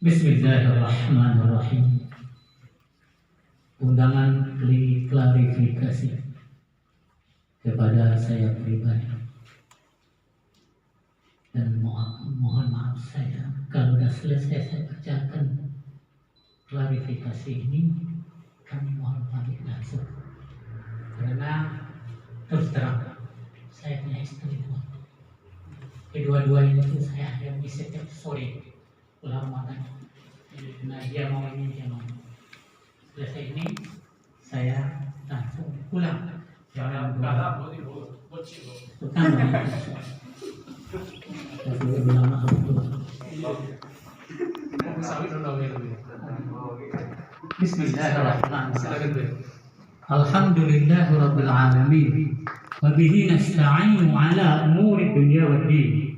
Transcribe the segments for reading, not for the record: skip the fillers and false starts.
Bismillahirrahmanirrahim. Undangan klarifikasi kepada saya pribadi, dan mohon maaf saya kalau sudah selesai saya bacakan klarifikasi ini, kami mohon pamit langsung karena terus terang saya punya istri dua. Kedua-duanya itu saya hadapi setiap sore ulama kan. Nah dia mau ini, dia mau. Selesai ini saya langsung pulang. Jangan Bismillahirrahmanirrahim. Alhamdulillahirabbil alamin. Wa bihi nasta'inu ala umuri dunya waddin.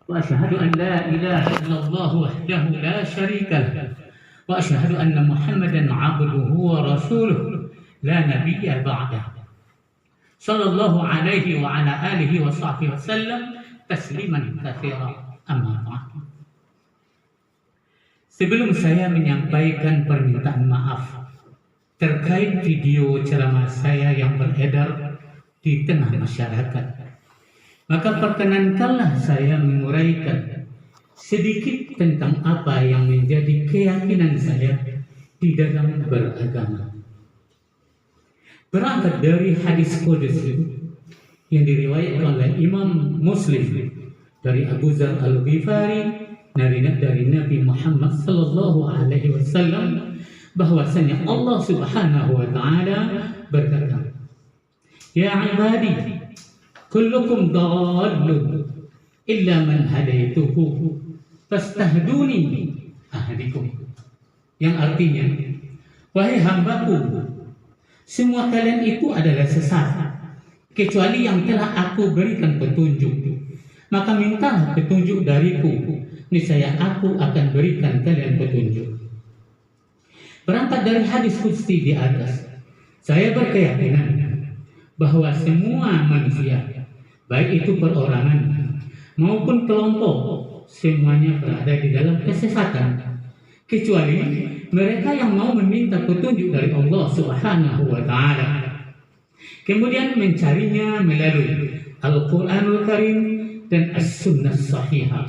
Wa asyhadu an la ilaha illallah wahdahu la syarika lah. Wa asyhadu anna Muhammadan 'abduhu wa rasuluh la nabiyya ba'dah. Sallallahu alaihi wa ala alihi wa sahbihi wasallam tasliman katsiran. Amma ba'd. Sebelum saya menyampaikan permintaan maaf terkait video ceramah saya yang beredar di tengah masyarakat, maka perkenankanlah saya menguraikan sedikit tentang apa yang menjadi keyakinan saya di dalam beragama. Berangkat dari hadis qudus yang diriwayatkan oleh Imam Muslim dari Abu Dzar Al-Ghifari dari Nabi Muhammad sallallahu alaihi wasallam, bahwasanya Allah Subhanahu wa taala berkata, "Ya ibadi, kullukum dhallun illa man hadaituhu fastahduni ahdikum." Yang artinya, wahai hambaku, semua kalian itu adalah sesat kecuali yang telah aku berikan petunjuk. Maka mintalah petunjuk dariku, niscaya aku akan berikan kalian petunjuk. Berangkat dari hadis qudsi di atas, saya berkeyakinan bahwa semua manusia, baik itu perorangan maupun kelompok, semuanya berada di dalam kesesatan, kecuali mereka yang mau meminta petunjuk dari Allah Subhanahu wa taala, kemudian mencarinya melalui Al-Qur'anul Karim dan As-Sunnah Sahihah,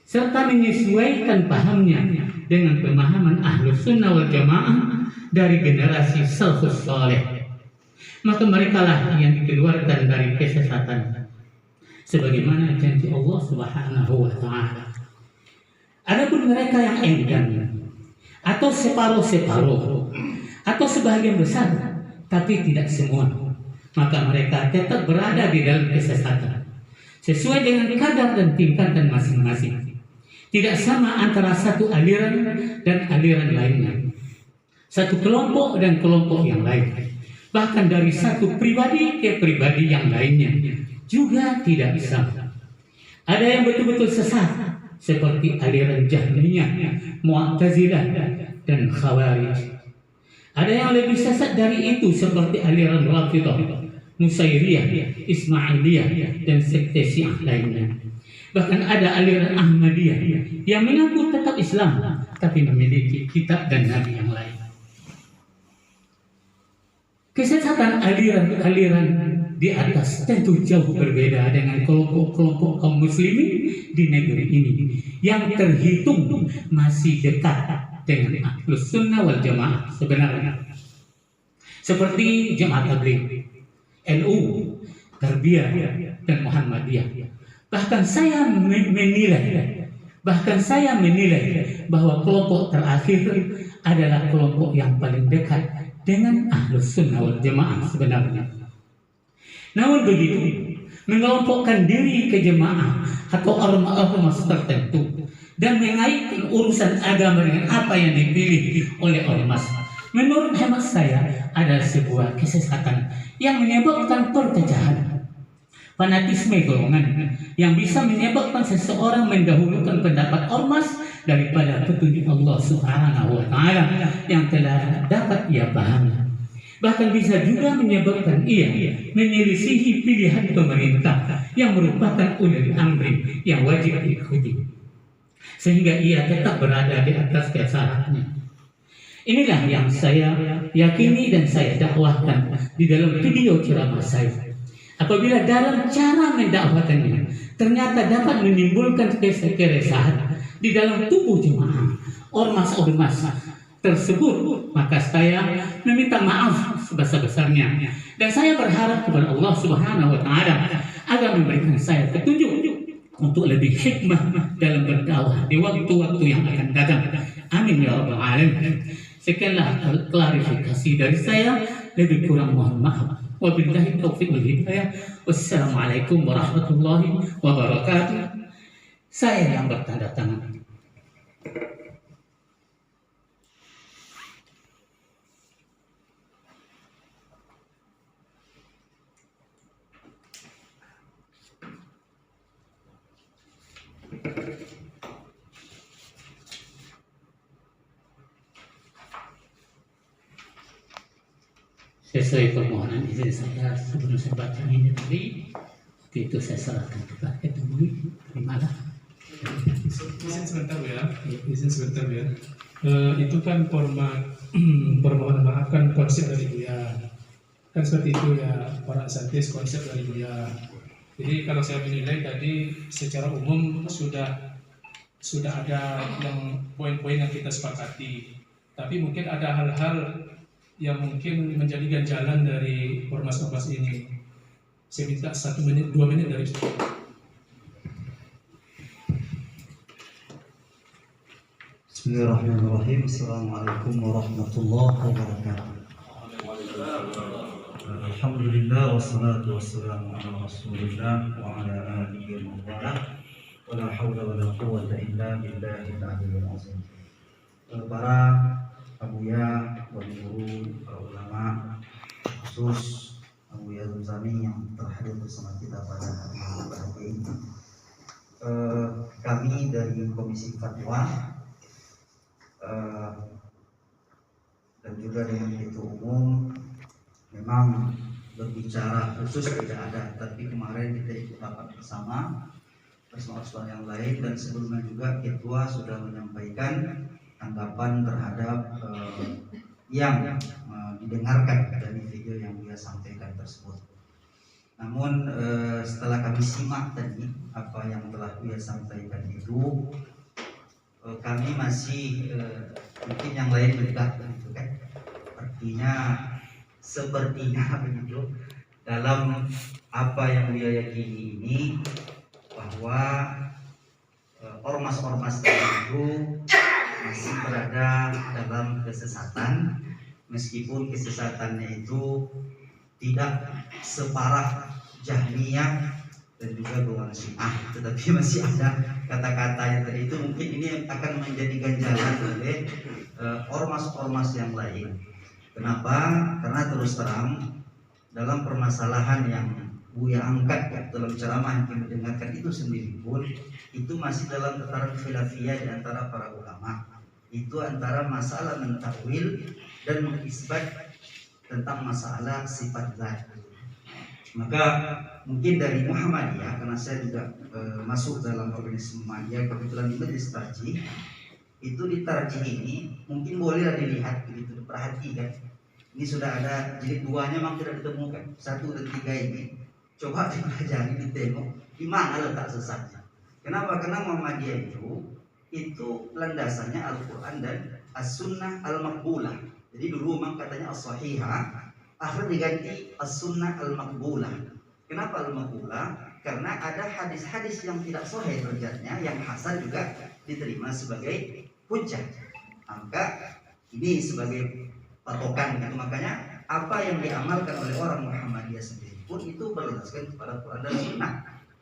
serta menyesuaikan pahamnya dengan pemahaman Ahlus Sunnah wal Jamaah dari generasi salafus saleh. Maka merekalah yang dikeluarkan dari kesesatan sebagaimana janji Allah Subhanahu wa taala. Adapun mereka yang enggan atau separuh-separuh atau sebagian besar tapi tidak semua, maka mereka tetap berada di dalam kesesatan sesuai dengan kadar dan tingkatan masing-masing. Tidak sama antara satu aliran dan aliran lainnya, satu kelompok dan kelompok yang lain, bahkan dari satu pribadi ke pribadi yang lainnya juga tidak sama. Ada yang betul-betul sesat seperti aliran Jahmiyah, Mu'tazilah dan Khawarij. Ada yang lebih sesat dari itu seperti aliran Rafidhah, Nusairiyah, Ismailiyah dan sekte Syiah lainnya. Bahkan ada aliran Ahmadiyah yang mengaku tetap Islam tapi memiliki kitab dan nabi yang lain. Kesesatan aliran-aliran di atas tentu jauh berbeda dengan kelompok-kelompok kaum muslimin di negeri ini yang terhitung masih dekat dengan Ahlus Sunnah wal Jamaah sebenarnya, seperti Jamaah Tabligh, NU, Tarbiyah dan Muhammadiyah. Bahkan saya menilai bahwa kelompok terakhir adalah kelompok yang paling dekat dengan Ahlus Sunnah wal Jamaah sebenarnya. Namun begitu, mengelompokkan diri ke jemaah atau ormas tertentu dan mengaitkan urusan agama dengan apa yang dipilih oleh ormas, menurut hemat saya adalah sebuah kesesatan yang menyebabkan perpecahan, fanatisme golongan yang bisa menyebabkan seseorang mendahulukan pendapat ormas daripada petunjuk Allah Subhanahu wa taala yang telah dapat ia pahami. Bahkan bisa juga menyebabkan ia menyelisihi pilihan pemerintah yang merupakan ulil amri yang wajib diikuti. sehingga ia tetap berada di atas kesarannya. Inilah yang saya yakini dan saya dakwahkan di dalam video ceramah saya. Apabila dalam cara mendakwakannya ternyata dapat menimbulkan keresahan di dalam tubuh jemaah, ormas-ormas tersebut, maka saya meminta maaf sebesar-besarnya dan saya berharap kepada Allah Subhanahu wa taala agar memberikan saya petunjuk untuk lebih hikmah dalam berdakwah di waktu-waktu yang akan datang. Amin ya rabbal alamin. Sekianlah klarifikasi dari saya, lebih kurang mohon maaf. Wabillahi taufiq wal hidayah. Wassalamualaikum warahmatullahi wabarakatuh. Saya yang bertanda tangan. Sesuai permohonan izin saya sebelum saya baca ini tadi, waktu itu saya serahkan kepada MUI. Terimalah. Izin sebentar ya, izin sebentar ya. Itu kan format permohonan maaf kan konsep dari Buya. Kan seperti itu ya, para asantis konsep dari Buya. Jadi kalau saya menilai tadi secara umum sudah ada yang poin-poin yang kita sepakati. Tapi mungkin ada hal-hal yang mungkin menjadi ganjalan dari ormas-ormas ini. Saya minta 1 menit, 2 menit dari situ. Bismillahirrahmanirrahim. Assalamualaikum warahmatullahi wabarakatuh. Alhamdulillah wassalatu wassalamu ala Rasulillah wa ala alihi wa man wa la haula wa la quwwata illa billahil aliyyil azim. Para abuya, wali guru, para ulama, khusus Abuya Zamzami yang terhadir bersama kita pada hari ini. Kami dari Komisi Fatwa dan juga dengan Ketua Umum memang berbicara khusus tidak ada, tapi kemarin kita ikut rapat bersama soal yang lain dan sebelumnya juga Ketua sudah menyampaikan tanggapan terhadap yang didengarkan dari video yang dia sampaikan tersebut. Namun setelah kami simak tadi apa yang telah dia sampaikan itu, kami masih mungkin yang lain berbeda, gitu kan? Artinya sepertinya begitu dalam apa yang dia yakini ini bahwa ormas-ormas itu masih berada dalam kesesatan, meskipun kesesatannya itu tidak separah Jahmiyah dan juga golongan Syiah, tetapi masih ada kata-kata yang tadi itu mungkin ini akan menjadi ganjalan oleh ormas-ormas yang lain. Kenapa? Karena terus terang dalam permasalahan yang Buya angkat dalam ceramah yang kita dengarkan itu sendiri pun itu masih dalam tataran khilafiyah di antara para ulama. Itu antara masalah mentakwil dan mengisbat tentang masalah sifat zat. Maka mungkin dari Muhammadiyah, karena saya juga masuk dalam organisasi Muhammadiyah kebetulan di majelis tarjih, itu di tarjih ini mungkin bolehlah dilihat begitu, perhatikan. Ini sudah ada jilid 2-nya memang tidak ditemukan, 1 dan 3 ini. Coba dipelajari, ditengok di mana letak sesatnya. Kenapa? Karena Muhammadiyah itu landasannya Al-Quran dan As-Sunnah Al-Maqbulah. Jadi dulu memang katanya As-Sahihah, akhirnya diganti As-Sunnah Al-Maqbulah. Kenapa Al-Maqbulah? Karena ada hadis-hadis yang tidak sahih derajatnya, yang hasan juga diterima sebagai hujjah. Maka ini sebagai patokan gitu. Makanya apa yang diamalkan oleh orang Muhammadiyah sendiri pun itu berlandaskan kepada Quran dan Sunnah.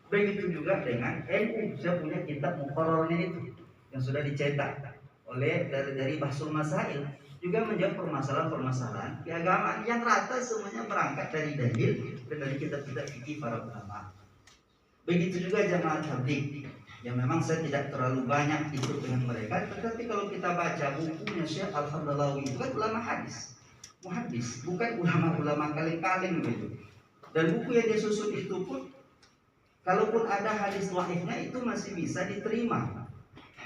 Begitu juga dengan NU. Saya punya kitab muqarrarnya itu yang sudah dicetak oleh dari Bahsul Masail, juga menjawab permasalahan-permasalahan keagamaan yang rata semuanya berangkat dari dalil dan dari kitab-kitab fikih para ulama. Begitu juga jamaah tabligh yang memang saya tidak terlalu banyak ikut dengan mereka, tetapi kalau kita baca bukunya Syekh Al-Fadlawi itu kan ulama hadis, muhaddis, bukan ulama-ulama kaleng-kaleng gitu. Dan buku yang dia susun itu pun kalaupun ada hadis dhaifnya itu masih bisa diterima.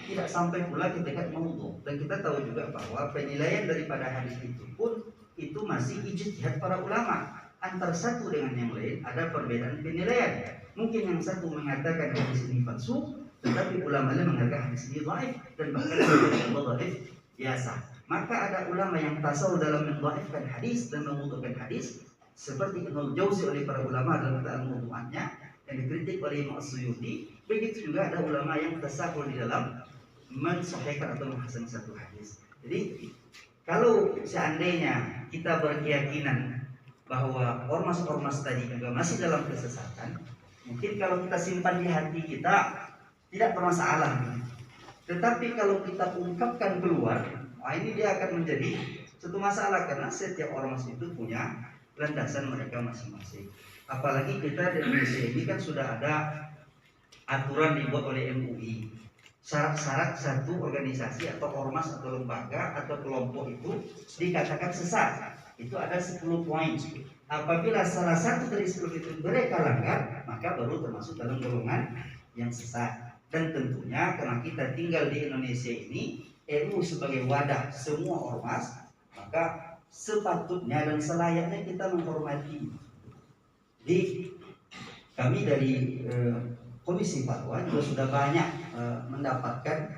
tidak sampai pula ke tingkat maudhu. Dan kita tahu juga bahwa penilaian daripada hadis itu pun itu masih ijtihad para ulama. Antara satu dengan yang lain ada perbedaan penilaian. Mungkin yang satu mengatakan hadis ini palsu, tetapi ulama lain mengatakan hadis ini dhaif dan bahkan dhaif biasa. Maka ada ulama yang tasawuf dalam mendhaifkan hadis dan memudahkan hadis, seperti Ibnu Jauzi oleh para ulama dalam al-Mawdu'atnya yang dikritik oleh Imam As-Suyuti. Begitu juga ada ulama yang tasahul di dalam mensahihkan atau menghasan satu hadis. Jadi kalau seandainya kita berkeyakinan bahwa ormas-ormas tadi juga masih dalam kesesatan, mungkin kalau kita simpan di hati kita tidak bermasalah. Tetapi kalau kita ungkapkan keluar, ini dia akan menjadi satu masalah, karena setiap ormas itu punya landasan mereka masing-masing. Apalagi kita di Indonesia ini kan sudah ada aturan dibuat oleh MUI. Syarat-syarat satu organisasi atau ormas atau lembaga atau kelompok itu dikatakan sesat. Itu ada 10 poin. Apabila salah satu dari 10 itu mereka langgar, maka baru termasuk dalam golongan yang sesat. Dan tentunya karena kita tinggal di Indonesia ini, MUI sebagai wadah semua ormas, maka sepatutnya dan selayaknya kita menghormati. Jadi kami dari Komisi Fatwa juga sudah banyak mendapatkan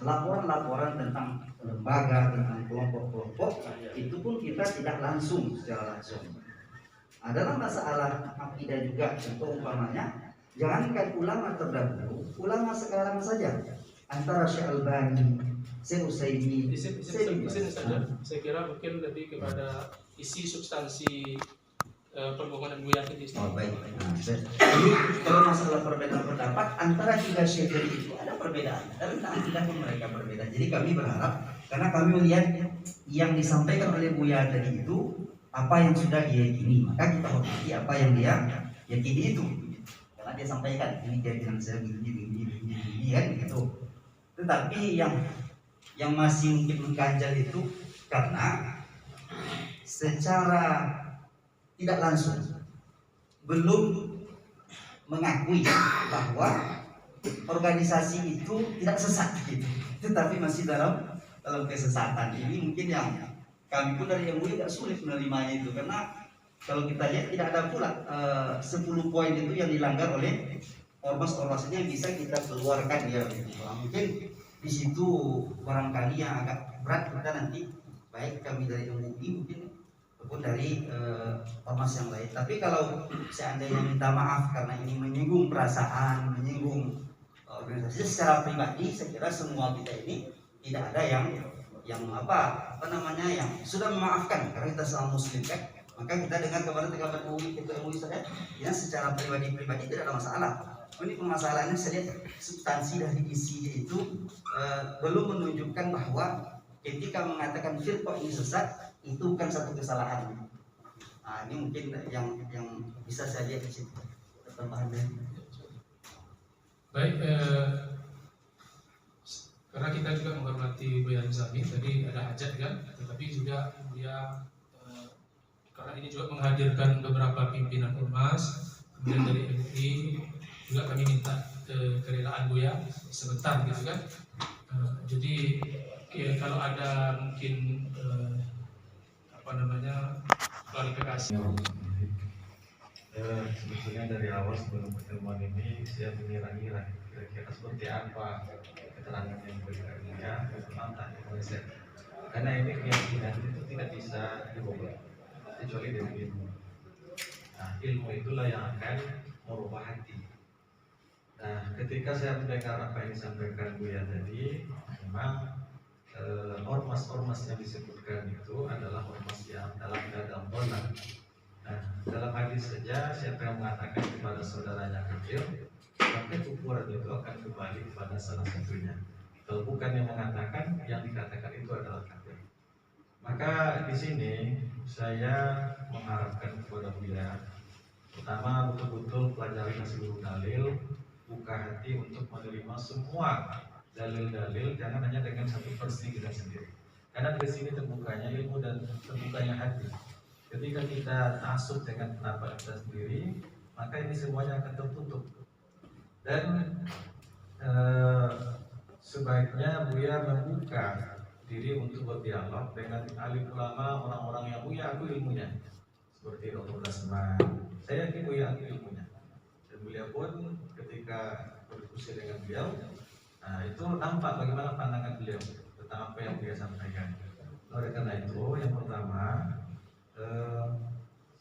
laporan-laporan tentang lembaga, tentang kelompok-kelompok. Itu pun kita tidak langsung secara langsung. Adalah masalah akidah juga. Contoh umpamanya, jangankan ulama terdahulu, ulama sekarang saja, antara Syekh Albani, Syekh Utsaimin, Izin saja. Saya kira mungkin lebih kepada isi substansi permohonan Buya ini. Oh baik. Jadi kalau masalah perbedaan pendapat antara tiga syekh itu ada perbedaan, dan akidah pun mereka berbeda. Jadi kami berharap, karena kami melihat yang disampaikan oleh Buya tadi itu apa yang sudah dia yakini, maka kita hormati apa yang dia yakini itu. Karena dia sampaikan ini keyakinan saya begini kan gitu. Tetapi yang masih mungkin mengganjal itu karena secara tidak langsung belum mengakui bahwa organisasi itu tidak sesat gitu, tetapi masih dalam kesesatan. Ini mungkin yang kami pun dari MUI agak sulit menerimanya itu, karena kalau kita lihat tidak ada pula 10 poin itu yang dilanggar oleh ormas-ormas ini yang bisa kita keluarkan ya. Mungkin di situ barangkali yang agak berat kita nanti, baik kami dari MUI mungkin maupun dari ormas yang lain. Tapi kalau seandainya minta maaf karena ini menyinggung perasaan, menyinggung organisasi secara pribadi, saya kira semua kita ini tidak ada yang yang sudah memaafkan, karena kita sama muslim kan. Maka kita dengar kemarin MUI saya, ya secara pribadi tidak ada masalah. Ini permasalahannya saya lihat substansi dari isinya itu belum menunjukkan bahwa ketika mengatakan firqah ini sesat itu bukan satu kesalahan. Nah, ini mungkin yang bisa saya lihat di situ. Tambahannya. Baik, karena kita juga menghormati Buya Nizami, tadi ada hajat kan, tetapi juga dia karena ini juga menghadirkan beberapa pimpinan ormas, kemudian dari MUI juga kami minta kerelaan Buya sebentar gitu kan. Jadi kalau ada mungkin klarifikasi. Sebetulnya dari awal sebelum pertemuan ini saya mengira-ngira kira-kira seperti apa keterangan yang diberikan Buya tentang Indonesia. Karena ini keyakinan itu tidak bisa dirubah kecuali dengan ilmu. Nah, ilmu itulah yang akan merubah hati. Nah, ketika saya mendengar apa yang disampaikan Buya tadi, memang ormas-ormas yang disebutkan itu adalah ormas yang dalam keadaan dolak. Nah, dalam hadis saja siapa yang mengatakan kepada saudaranya kafir, maka ukuran itu akan kembali kepada salah satunya. Kalau bukan yang mengatakan, yang dikatakan itu adalah kafir. Maka di sini saya mengharapkan kepada Buya, pertama betul-betul pelajari seluruh dalil, buka hati untuk menerima semua dalil-dalil, jangan hanya dengan satu versi kita sendiri. Karena di sini terbukanya ilmu dan terbukanya hati. Ketika kita ta'assub dengan pendapat kita sendiri, maka ini semuanya akan tertutup. Dan sebaiknya Buya membuka diri untuk berdialog dengan alim ulama, orang-orang yang Buya aku ilmunya, seperti Dr. Dasman. Saya yakin Buya aku ilmunya, dan beliau pun ketika berdiskusi dengan beliau, nah itu nampak bagaimana pandangan beliau tentang apa yang Buya sampaikan. Oleh karena itu, yang pertama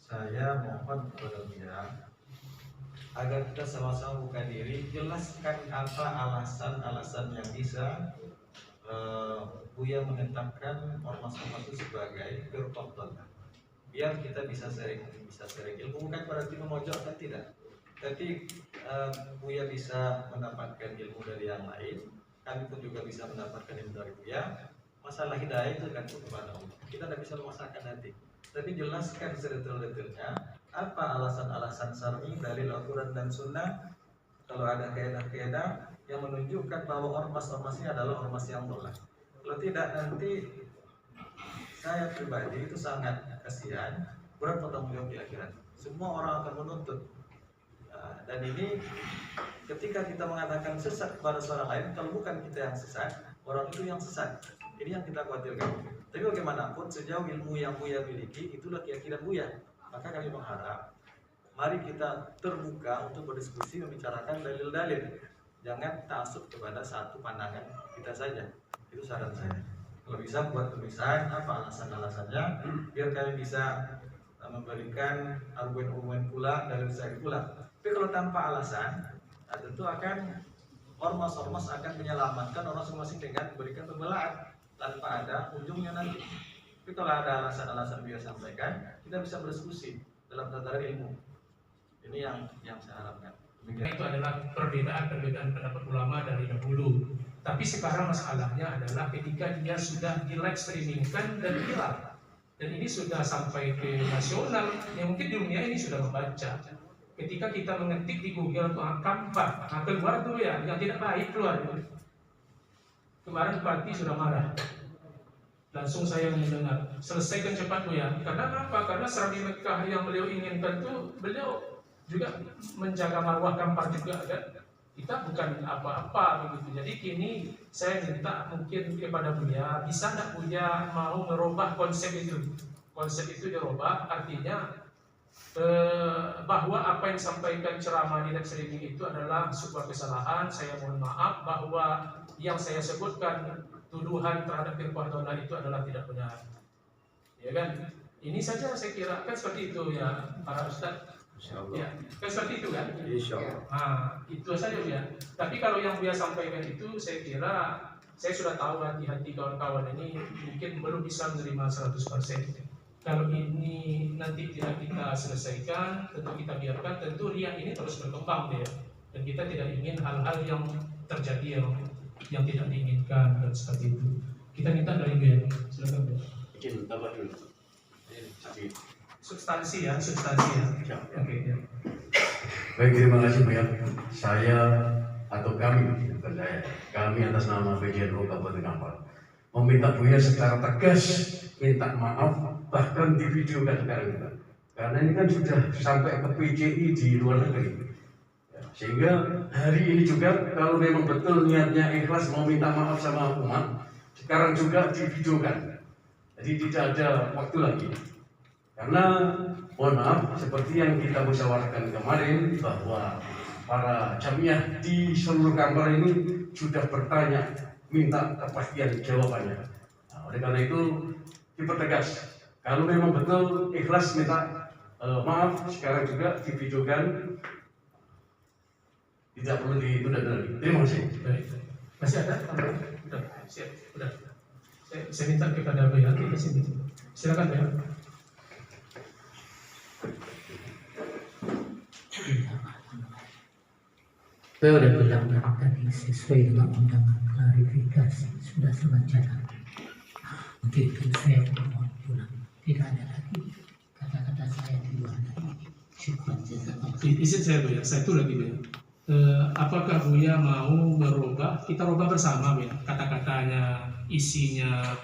saya mohon kepada Buya agar kita sama-sama buka diri, jelaskan apa alasan-alasan yang bisa Buya menetapkan ormas-ormas itu sebagai firqah, biar kita bisa sharing ilmu, bukan berarti memojokkan, tidak. Tapi Buya bisa mendapatkan ilmu dari yang lain, kami pun juga bisa mendapatkan ilmu dari Buya. Masalah hidayah itu kan kepada Allah, kita tidak bisa memaksakan nanti, tapi jelaskan sedetail-detailnya apa alasan-alasan syar'i dari Al-Quran dan Sunnah. Kalau ada kaidah-kaidah yang menunjukkan bahwa ormas-ormas ini adalah ormas yang dolak. Kalau tidak, nanti saya pribadi itu sangat kasihan, berat potong beliau di akhirat. Semua orang akan menuntut. Dan ini ketika kita mengatakan sesat kepada seorang lain, kalau bukan kita yang sesat, orang itu yang sesat. Ini yang kita khawatirkan. Tapi bagaimanapun sejauh ilmu yang Buya miliki, itulah keyakinan Buya. Maka kami mengharap, mari kita terbuka untuk berdiskusi, membicarakan dalil-dalil. Jangan taksub kepada satu pandangan kita saja. Itu saran saya. Kalau bisa buat tulisan apa alasan-alasannya, biar kami bisa memberikan argumen-argumen pula, dalil-dalil pula. Tapi kalau tanpa alasan, tentu akan ormas-ormas akan menyelamatkan orang masing-masing dengan memberikan pembelaan tanpa ada ujungnya nanti. Tapi kalau ada alasan-alasan yang sampaikan, kita bisa berdiskusi dalam tataran ilmu. Ini yang saya harapkan. Itu adalah perbedaan pendapat ulama dari dahulu. Tapi sekarang masalahnya adalah ketika dia sudah di live streamingkan dan viral, dan ini sudah sampai ke nasional, yang mungkin di dunia ini sudah membaca. Ketika kita mengetik di Google Kampak, keluar tuh ya, yang tidak baik keluar. Kemarin Bupati sudah marah. Langsung saya mendengar, selesaikan cepat ya. Karena apa? Karena Serabi Mekah yang beliau inginkan tuh, beliau juga menjaga marwah Kampar juga kan. Kita bukan apa-apa begitu. Jadi kini saya minta mungkin kepada Buya, bisa tidak Buya mau merubah konsep itu? Konsep itu dirubah, artinya bahwa apa yang disampaikan ceramah di live streaming itu adalah sebuah kesalahan. Saya mohon maaf bahwa yang saya sebutkan tuduhan terhadap firqah dolal itu adalah tidak benar. Ya kan? Ini saja saya kira kan seperti itu ya para ustaz. Ya, kan seperti itu kan? Insyaallah. Itu saja ya. Tapi kalau yang Buya sampaikan itu saya kira saya sudah tahu hati-hati kawan-kawan ini mungkin belum bisa menerima 100%. Kalau ini nanti tidak kita selesaikan, tentu kita biarkan, tentu riak ini terus berkembang ya. Dan kita tidak ingin hal-hal yang terjadi yang tidak diinginkan dan seperti itu. Kita minta dari Buya, silakan Buya. Izin tambah dulu. Substansi ya. Oke ya. Baik, terima kasih Buya. Saya atau kami, bukan saya, kami atas nama PJNU Kabupaten Kampar meminta Buya secara tegas minta maaf, bahkan di video kan sekarang juga. Karena ini kan sudah sampai ke PCI di luar negeri. Sehingga hari ini juga kalau memang betul niatnya ikhlas mau minta maaf sama umat, sekarang juga divideokan. Jadi tidak ada waktu lagi. Karena mohon maaf, seperti yang kita musyawarahkan kemarin bahwa para jamiah di seluruh Kampar ini sudah bertanya, minta kepastian jawabannya. Nah, oleh karena itu dipertegas. Kalau memang betul ikhlas minta maaf, sekarang juga divideokan. Tidak perlu ditunda lagi. Terima kasih. Baik. Masih ada? Sudah. Siap. Sudah. Saya minta kepada Buya di sini. Silakan Buya. Saya sudah bilang tadi sesuai dengan undangan klarifikasi sudah sebacakan. Untuk itu saya mohon pulang. Tidak ada lagi kata-kata saya di luar dari syukur jazakallah. Izin saya Buya, satu lagi Buya. Apakah Buya mau merubah? Kita rubah bersama Buya. Kata-katanya, isinya,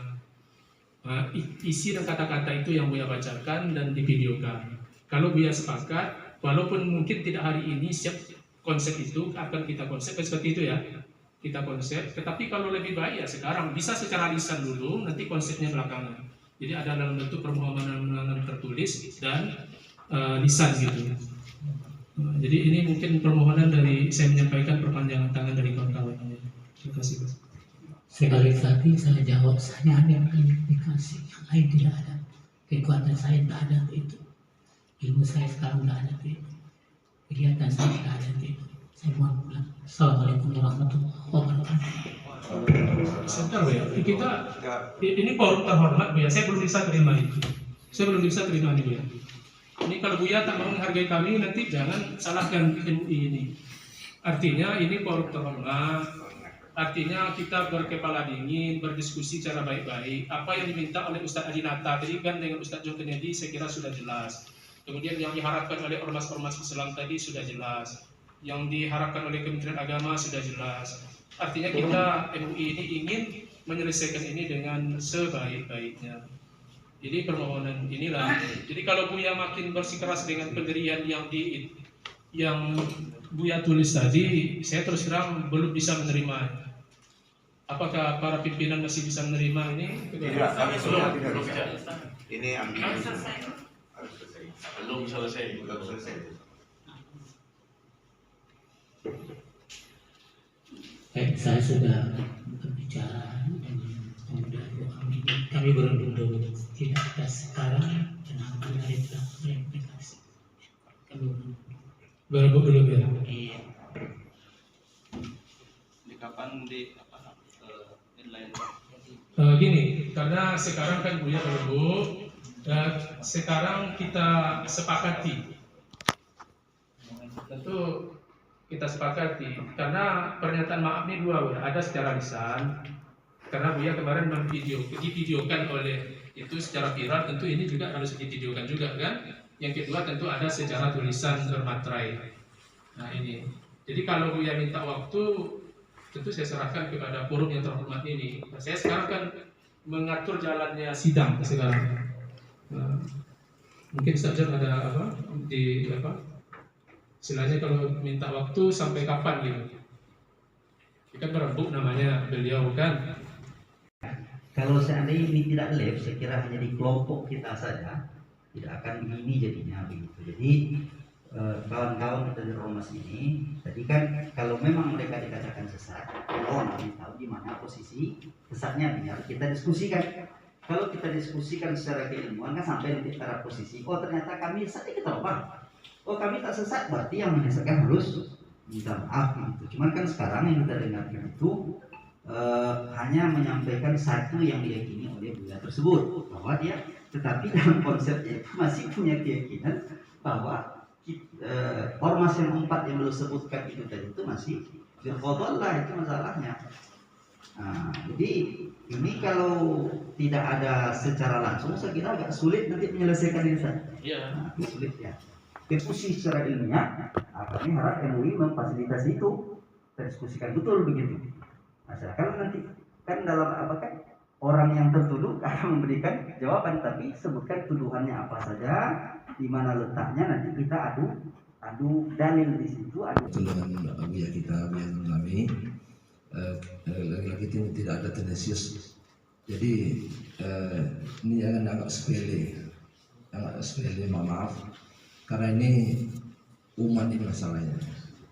isi dan kata-kata itu yang Buya bacakan dan divideokan. Kalau Buya sepakat, walaupun mungkin tidak hari ini siap konsep itu akan kita konsep seperti itu ya. kita konsep. Tetapi kalau lebih baik ya sekarang bisa secara lisan dulu, nanti konsepnya belakangan. Jadi ada dalam bentuk permohonan tertulis dan lisan gitu. Jadi ini mungkin permohonan dari saya menyampaikan perpanjangan tangan dari kawan-kawan. Terima kasih, Pak. Sekali lagi saya jawab, saya ada yang dikasih, yang lain tidak ada. Kekuatan saya tidak ada untuk itu. Ilmu saya sekarang tidak ada untuk itu. Kegiatan saya tidak ada untuk itu. Saya mohon pulang. Assalamualaikum warahmatullahi wabarakatuh. Sebentar Bu ya, kita ini forum terhormat Bu ya, saya belum bisa terima itu. Saya belum bisa terima ini Bu ya. Ini kalau Buya tak mau menghargai kami, nanti jangan salahkan MUI ini. Artinya ini forum terhormat, artinya kita berkepala dingin, berdiskusi secara baik-baik. Apa yang diminta oleh Ustadz Adinata tadi kan dengan Ustadz John Kennedy saya kira sudah jelas. Kemudian yang diharapkan oleh ormas-ormas Islam tadi sudah jelas. Yang diharapkan oleh Kementerian Agama sudah jelas. Artinya kita MUI ini ingin menyelesaikan ini dengan sebaik-baiknya. Jadi permohonan inilah. Jadi kalau Buya makin bersikeras dengan pendirian yang Buya tulis tadi, saya terus terang belum bisa menerima. Apakah para pimpinan masih bisa menerima ini? Tidak, kami belum bisa. Ini ambil harus selesai. Belum selesai. Belum selesai. Baik, saya sudah berbicara dengan pemuda kami berunding dulu. Tidak ada sekarang dan akan dari belakang replikasi. Berebut dulu ya. Iya. Di kapan di apa deadline? Gini, karena sekarang kan Buya berebut, sekarang kita sepakati. Tentu kita sepakati karena pernyataan maaf ini dua Bu. Ada secara lisan. Karena Buya kemarin divideokan oleh itu secara viral, tentu ini juga harus divideokan juga kan. Yang kedua tentu ada secara tulisan bermaterai. Nah ini, jadi kalau Buya minta waktu, tentu saya serahkan kepada forum yang terhormat ini. Nah, saya sekarang kan mengatur jalannya sidang sekarang. Nah, mungkin saja ada apa di apa? Istilahnya kalau minta waktu sampai kapan gitu. Kita berembuk namanya beliau kan. Kalau seandainya ini tidak live, saya kira hanya di kelompok kita saja, tidak akan begini jadinya begitu. Jadi kawan-kawan kita di Ormas ini, tadi kan kalau memang mereka dikatakan sesat, kami tahu di mana posisi sesatnya, biar kita diskusikan. Kalau kita diskusikan secara keilmuan kan sampai di taraf posisi, oh ternyata kami sesat, kita apa? Oh kami tak sesat, berarti yang menyesatkan harus minta maaf gitu. Cuman kan sekarang yang kita dengarkan itu hanya menyampaikan satu yang diyakini oleh Buya tersebut, bahwa dia tetapi dalam konsepnya itu masih punya keyakinan bahwa ormas yang 4 yang belum sebutkan itu tadi itu masih lah, itu masalahnya. Nah, jadi ini kalau tidak ada secara langsung saya kira agak sulit nanti menyelesaikan ini. Iya. Nah, sulit ya. Diskusi secara ilmiah, kami harap MUI memfasilitasi itu, kita diskusikan betul begitu. Masyarakat nanti kan dalam apa kan orang yang tertuduh akan memberikan jawaban, tapi sebutkan tuduhannya apa saja, di mana letaknya, nanti kita adu dalil di situ. Dengan Buya kita, Buya kami, lagi-lagi tidak ada tendensius. Jadi ini jangan anggap sepele, maaf, karena ini umat ini masalahnya.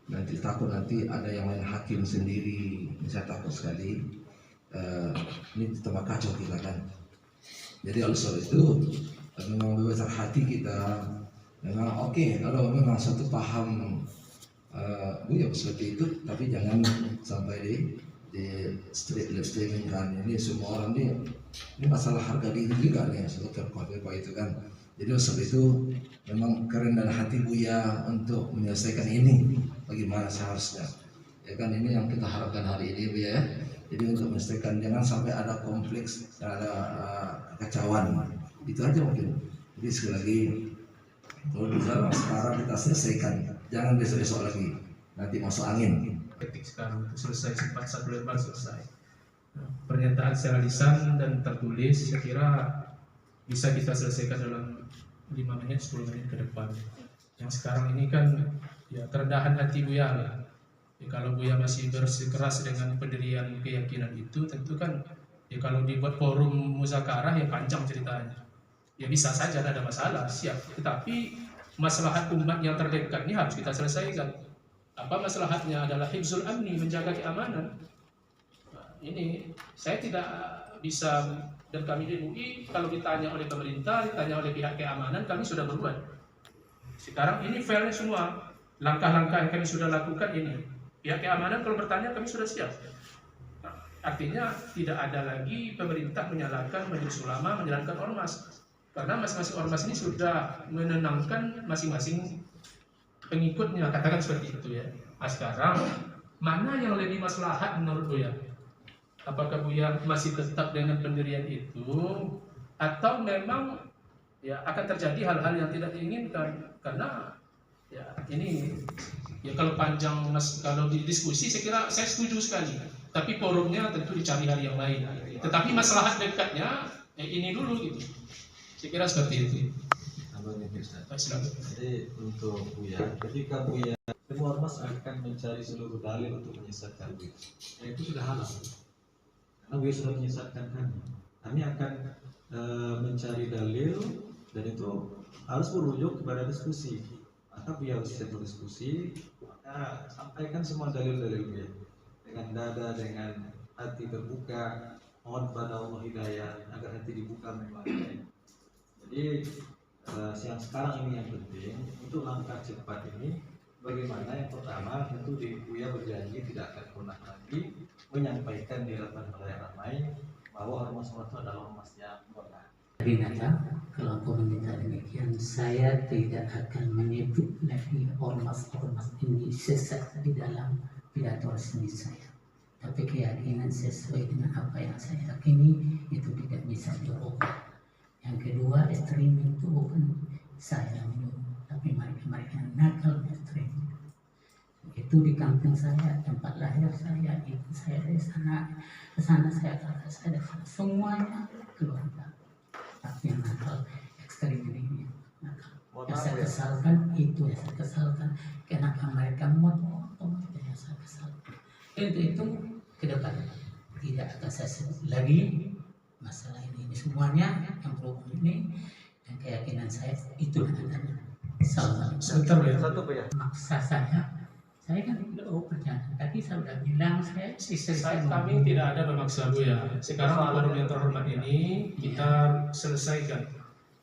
Nanti takut nanti ada yang main hakim sendiri, saya takut sekali. Ini tambah kacau kita kan. Jadi oleh sebab itu memang bebas hati kita. Memang oke, kalau memang satu paham Buya seperti itu, tapi jangan sampai di streaming kan. Ini semua orang ini masalah harga diri juga nih, satu terkode itu kan. Jadi oleh sebab itu memang kerendahan hati Buya untuk menyelesaikan ini. Bagaimana seharusnya, ya kan ini yang kita harapkan hari ini Bu ya. Jadi untuk menyelesaikan, jangan sampai ada kompleks, ada kekacauan, itu aja mungkin. Jadi sekali lagi, kalau bisa sekarang kita selesaikan, jangan besok-besok lagi, nanti masuk angin. Ketik sekarang selesai, sempat satu lembar selesai. Pernyataan secara lisan dan tertulis, saya kira bisa kita selesaikan dalam 5 menit, 10 menit ke depan. Yang sekarang ini kan ya kerendahan hati Buya lah. Ya, kalau Buya masih bersikeras dengan pendirian keyakinan itu, tentu kan ya kalau dibuat forum muzakarah ya panjang ceritanya. Ya bisa saja ada masalah, siap. Tetapi maslahat umat yang terdekat ini harus kita selesaikan. Apa maslahatnya adalah hifzul amni, menjaga keamanan. Nah, ini saya tidak bisa, dan kami di UI kalau ditanya oleh pemerintah, ditanya oleh pihak keamanan, kami sudah berbuat. Sekarang ini filenya semua, langkah-langkah yang kami sudah lakukan ini. Pihak keamanan kalau bertanya kami sudah siap. Nah, artinya tidak ada lagi pemerintah menyalahkan majelis ulama, menyalahkan ormas. Karena masing-masing ormas ini sudah menenangkan masing-masing pengikutnya, katakan seperti itu ya. Nah, sekarang mana yang lebih maslahat menurut Buya? Apakah Buya masih tetap dengan pendirian itu, atau memang ya akan terjadi hal-hal yang tidak diinginkan? Karena ya ini ya kalau panjang kalau didiskusi saya kira saya setuju sekali. Tapi forumnya tentu dicari hal yang lain. Tetapi maslahat dekatnya ini dulu gitu. Saya kira seperti itu. Jadi untuk Buya, ketika Buya semua ormas akan mencari seluruh dalil untuk menyesatkan Buya, itu sudah halal. Karena Buya sudah menyesatkan kami. Kami akan mencari dalil, dan itu harus merujuk kepada diskusi. Maka Buya harus siap berdiskusi, maka sampaikan semua dalil-dalil Buya dengan dada, dengan hati terbuka, mohon pada Allah hidayah agar hati dibuka memang. Jadi yang sekarang ini yang penting untuk langkah cepat ini, bagaimana yang pertama tentu di Buya berjanji tidak akan pernah lagi menyampaikan di hadapan halayak ramai bahwa ormas-ormas itu adalah ormas yang benar. Ternyata kelompok meminta demikian, saya tidak akan menyebut lagi ormas-ormas ini sesat di dalam pidato resmi saya. Tapi keyakinan sesuai dengan apa yang saya yakini itu tidak bisa dirubah. Yang kedua, streaming itu bukan saya menyuruh, tapi mereka nakal streaming. Itu di kampung saya, tempat lahir saya, ibu saya dari sana, ke sana saya, kakak saya dari sana, semuanya keluarga. Tapi yang nakal ekstrim ini nakal. Yang saya kesalkan itu, yang saya kesalkan kenapa mereka motong itu yang saya kesalkan. Itu ke depan tidak akan saya sebut lagi masalah ini semuanya yang berhubung ini, dan keyakinan saya itu adanya. Sebentar ya. Maksa saya kan tidak percaya. Tadi saya sudah bilang saya Kami tidak ada memaksa Buya. Sekarang forum yang terhormat ini kita selesaikan.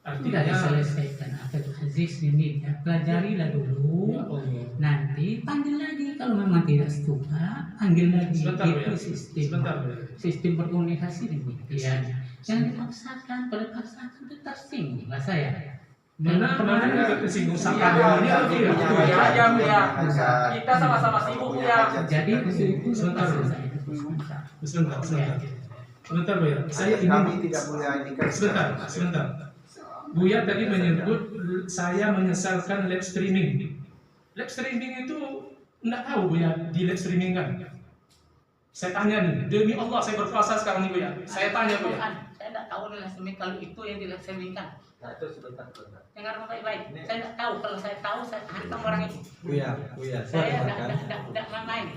tidak diselesaikan. Abdul Aziz ini ya, pelajarilah dulu. Ya Allah. Nanti panggil lagi kalau memang tidak suka, panggil lagi. Sebentar, Itu ya. Sebentar, ya. sistem berkomunikasi demikian. Jangan dipaksakan, pada paksakan itu tersinggung lah saya. Mana yang tersinggung sama ini Kita sama-sama sibuk ya. Jadi itu Sebentar. Sebentar Buya. Saya kami ingin tidak boleh indikan sebentar. Buya tadi menyebut saya menyesalkan live streaming. Live streaming itu enggak tahu Buya di live streaming kan? Saya tanya nih, demi Allah saya berpuasa sekarang nih Buya. Saya tanya Buya. Saya tidak tahu live streaming kalau itu yang di live streaming kan. Nah itu sebentar. Dengar baik-baik. Saya tidak tahu, kalau saya tahu saya hantam orang itu. Buya, Saya katakan. tidak main.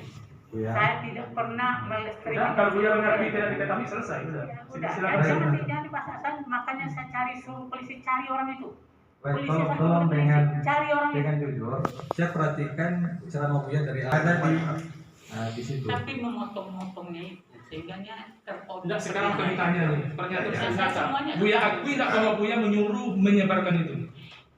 Buya. Saya tidak pernah live streaming. Udah, kalau Buya mengerti tidak diketahui selesai. Udah, Silakan. jangan dipaksakan. Makanya saya cari suruh polisi cari orang itu. Baik, Polisi tolong satu polisi dengan cari orang itu. jujur. Saya perhatikan ceramah Buya dari ada di situ. Tapi memotong-motongnya itu sehingga terpotong. Tidak, sekarang kami tanya nih, pernyataan Saya senjata. semuanya. Buya akui tidak bahwa Buya menyuruh menyebarkan itu?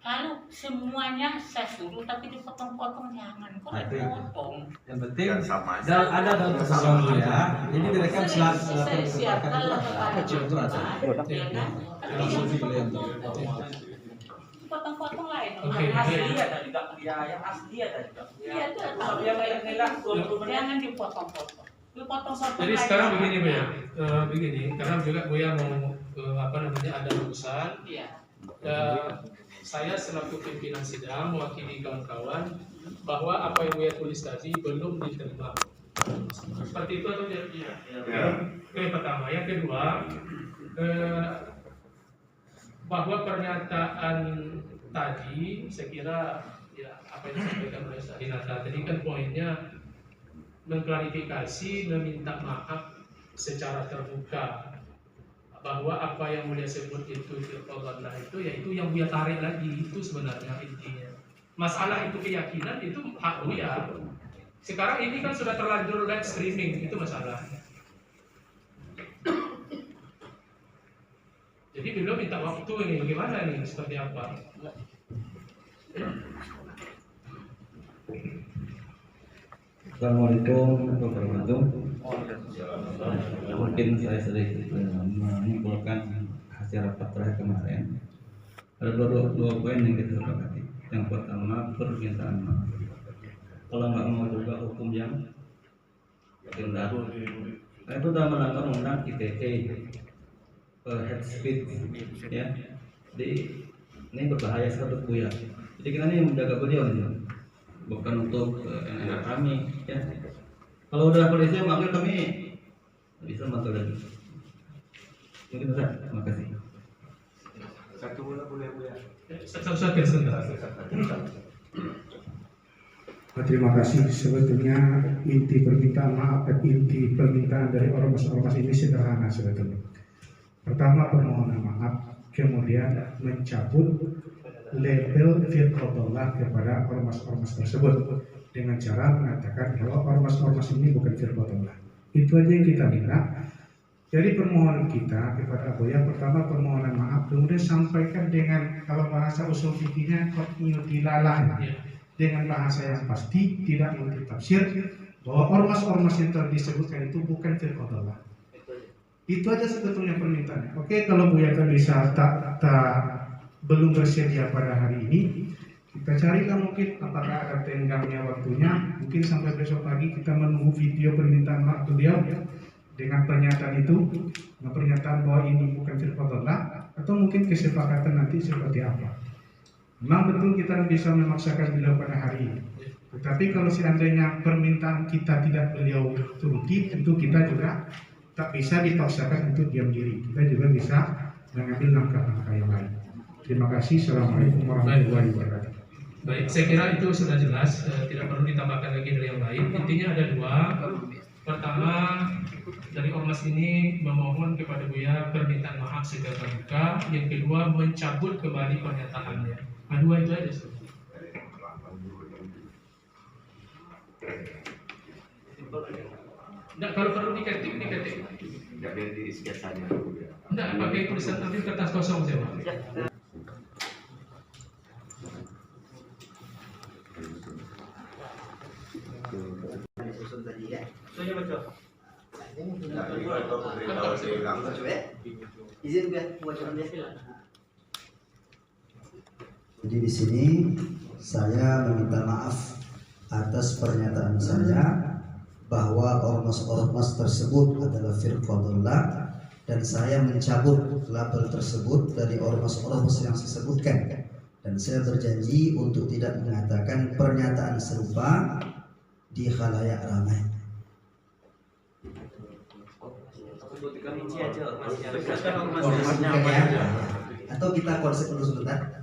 Kalau semuanya saya suruh tapi dipotong-potong jangan. Kok Nah, itu. dipotong? Yang penting Dan sama aja. dan ada dalam kesalahan Buya. Ini direkam Saya selalu siapkan lah kepada itu ada. ya kan? Langsung Tapi dibeli. potong-potong lain. Oke, Yang asli oke. ada juga ya, yang asli ada juga. Iya itu tahu yang nilai jangan dipotong-potong. Dipotong-potong. Jadi lain. sekarang begini Buya, begini, karena juga Buya mau ada urusan. Iya. Saya selaku pimpinan sidang mewakili kawan-kawan bahwa apa yang Buya tulis tadi belum diterima. Seperti itu atau tidak? Iya. Oke, pertama. Yang kedua, bahwa pernyataan tadi saya kira ya apa yang disampaikan oleh Sahinata tadi kan poinnya mengklarifikasi, meminta maaf secara terbuka bahwa apa yang Buya sebut itu firqaullah itu yaitu yang Buya tarik lagi, itu sebenarnya intinya. Masalah itu keyakinan itu hak Buya. Sekarang ini kan sudah terlanjur live streaming, itu masalahnya. Jadi beliau minta waktu ini, bagaimana nih, seperti apa? Assalamualaikum warahmatullahi wabarakatuh. Mungkin saya sedikit menyimpulkan hasil rapat terakhir kemarin. Ada dua poin yang kita sepakati. Yang pertama, permintaan maaf. Kalau nggak mau juga hukum yang rendah. Nah, itu dalam rangka undang ITE, head speech, ya. Jadi ini berbahaya sekali untuk Buya. Jadi kita ini menjaga beliau nih, bukan untuk anak kami, ya. Kalau udah polisi manggil kami bisa mantul lagi. Mungkin Ustaz, terima kasih. Satu bola boleh Buya. Sebentar. Terima kasih. Sebetulnya inti permintaan maaf dan inti permintaan dari ormas-ormas ini sederhana sebetulnya. Pertama, permohonan maaf, kemudian mencabut label firqaullah kepada ormas-ormas tersebut dengan cara mengatakan bahwa ormas-ormas ini bukan firqaullah. Itu aja yang kita minta. Jadi permohonan kita kepada Buya, pertama permohonan maaf, kemudian sampaikan dengan, kalau bahasa usul fikihnya, qat'iyud dilalah, dengan bahasa yang pasti, tidak multitafsir, bahwa ormas-ormas yang telah disebutkan itu bukan firqaullah. Itu aja sebetulnya permintaannya. Oke, kalau Buya bisa belum bersedia pada hari ini, kita carilah mungkin apakah ada tenggangnya waktunya. Mungkin sampai besok pagi kita menunggu video permintaan maaf beliau dengan pernyataan itu, dengan pernyataan bahwa ini bukan firqaullah, atau mungkin kesepakatan nanti seperti apa. Memang betul kita bisa memaksakan beliau pada hari ini. Tetapi kalau seandainya permintaan kita tidak beliau turuti, tentu kita juga tak bisa dipaksakan untuk diam diri. Kita juga bisa mengambil langkah-langkah yang lain. Terima kasih. Assalamualaikum warahmatullahi wabarakatuh. Baik, saya kira itu sudah jelas, tidak perlu ditambahkan lagi dari yang lain. Intinya ada dua. Pertama, dari ormas ini memohon kepada Buya permintaan maaf secara terbuka. Yang kedua, mencabut kembali pernyataannya. Dua itu aja. Enggak, kalau perlu diketik. Enggak biar di sketsanya. Enggak, pakai tulisan, ambil kertas kosong saja. Disusun tadi ya. Soalnya betul. Izin biar bocoran dia. Jadi di sini saya meminta maaf atas pernyataan saya bahwa ormas-ormas tersebut adalah firqaullah dan saya mencabut label tersebut dari ormas-ormas yang saya sebutkan, dan saya berjanji untuk tidak mengatakan pernyataan serupa di khalayak ramai. Sebutkan inci aja ormasnya. Atau kita konsep dulu sebentar.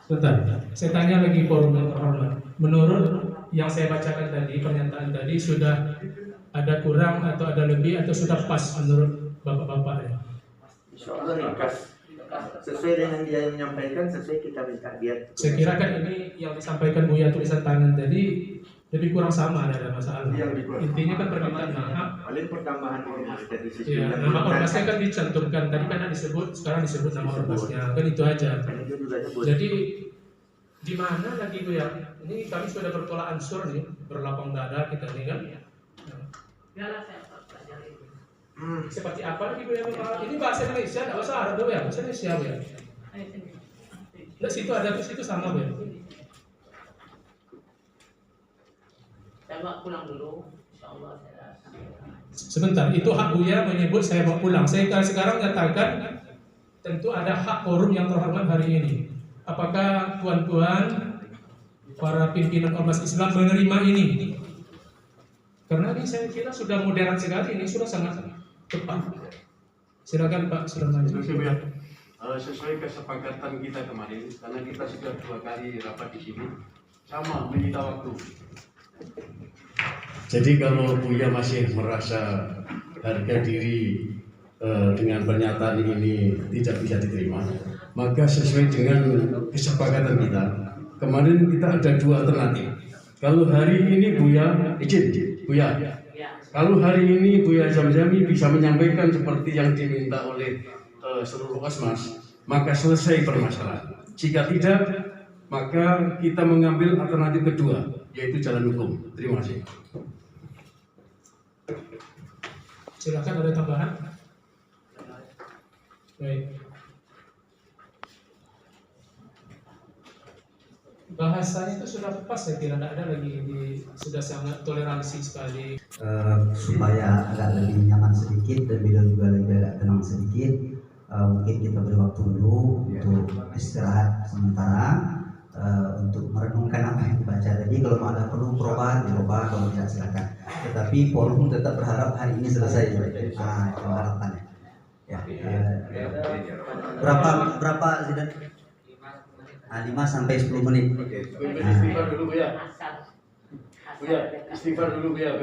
Sebentar, saya tanya lagi forum yang terhormat. Menurut yang saya bacakan tadi, pernyataan tadi sudah ada kurang atau ada lebih atau sudah pas menurut bapak-bapak ya? Insyaallah ringkas. Sesuai dengan dia yang menyampaikan, sesuai kita minta dia. Saya kira kan ini yang disampaikan Buya tulisan tangan tadi lebih kurang sama, ada masalah. Intinya kan permintaan maaf. Paling pertambahan dari sisi ya, nama ormasnya kan dicantumkan tadi kan disebut, sekarang disebut nama ormasnya, kan itu aja. Jadi di mana lagi itu ya? Ini kami sudah bertolak ansur nih, berlapang dada kita nih kan. Seperti apa lagi Bu ya? Ini bahasa Indonesia, nggak bahasa Arab Bu ya? Bahasa Indonesia Bu ya? Nah, situ ada, terus itu sama Bu ya? Saya bawa pulang dulu, insyaallah saya Sebentar, itu hak Buya menyebut saya bawa pulang. Saya sekarang nyatakan tentu ada hak forum yang terhormat hari ini. Apakah tuan-tuan para pimpinan ormas Islam menerima ini? Karena ini saya kira sudah modern sekali, ini sudah sangat tepat. Silakan Pak, sudah maju. Sesuai kesepakatan kita kemarin, karena kita sudah 2 kali rapat di sini, sama menyita waktu. Jadi kalau Buya masih merasa harga diri dengan pernyataan ini tidak bisa diterima, maka sesuai dengan kesepakatan kita, kemarin kita ada dua alternatif. Kalau hari ini Buya izin, Buya, kalau hari ini Buya Zamzami bisa menyampaikan seperti yang diminta oleh seluruh Osmas, maka selesai permasalahan. Jika tidak, maka kita mengambil alternatif kedua, yaitu jalan hukum. Terima kasih. Silakan, ada tambahan? Baik. Bahasanya itu sudah pas, saya kira tidak ada lagi sudah sangat toleransi sekali. Supaya agak lebih nyaman sedikit dan beliau juga lebih agak tenang sedikit, mungkin kita beri waktu dulu untuk istirahat sementara, untuk merenungkan apa yang dibaca tadi. Kalau ada perlu perubahan, dirubah, kalau tidak silakan. Tetapi forum tetap berharap hari ini selesai. Itu harapannya. Ya. Berapa Zidan? 5 sampai 10 menit. Istighfar dulu ya. Istighfar dulu ya.